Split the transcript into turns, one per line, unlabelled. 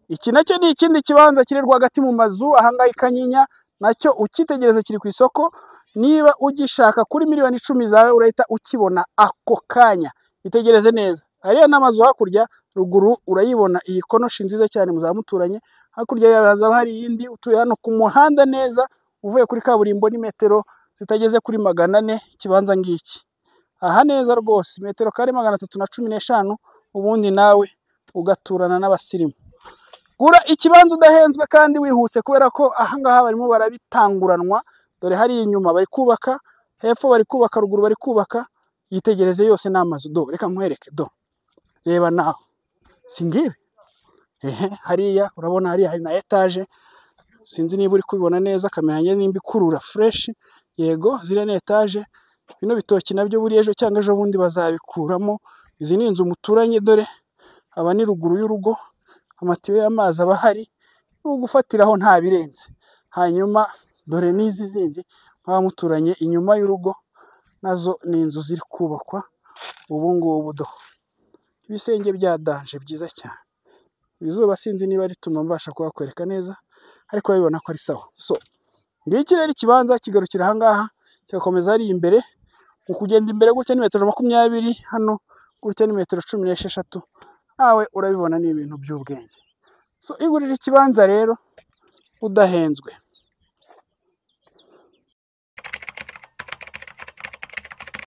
Iki nacyo ni ikindi kibanza kiri rwagati mu mazu ahangaha i Kanyinya, nacyo ukitegereza kiri ku isoko. Niba ugishaka kuri miliyoni 10 zawe urahita ukibona ako kanya. Itegereze neza. Hariya n'amazu hakurya ruguru urayibona, iyi konoshi nziza cyane muzamuturanye. Hakurya yawe hazaba hari iyindi, utuye hano ku muhanda neza, uvuye kuri kaburimbo ni metero zitageze kuri 400 ikibanza ngiki. Aha neza rwose metero kare 315, ubundi nawe ugaturana n'abasirimu. Gura ikibanza udahenzwe kandi wihuse, kubera ko ahangaha barimo barabitanguranwa. Dore hari inyuma bari kubaka, hepfo bari kubaka, ruguru bari kubaka. Yitegereze yose n'amazu. Do reka nkwereke, do reba naho singibe. Hariya urabona, hariya hari na etage, sinzi niba uri kubibona neza, kamera yanjye nimba ikurura fresh. Yego zire na etage. Bino bitoki nabyo buri ejo cyangwa ejo bundi bazabikuramo. Izi ni inzu muturanye, dore aba ni ruguru y'urugo, amatiyo y'amazi aba hari, ugufatiraho nta birenze. Hanyuma dore n'izi zindi mwaba muturanye inyuma y'urugo, nazo ni inzu ziri kubakwa ubu ngubu. Do ibisenge bya danje byiza cyane. Izuba sinzi niba rituma mbasha kubakwereka neza, ariko babibona ko ari sawa. So ngiki rero ikibanza kigarukira ahangaha, kigakomeza ari imbere. Ukugenda imbere gutya ni metero 20, hano gutya ni metero 16. Nawe urabibona ni ibintu by'ubwenge. So igurira ikibanza rero udahenzwe.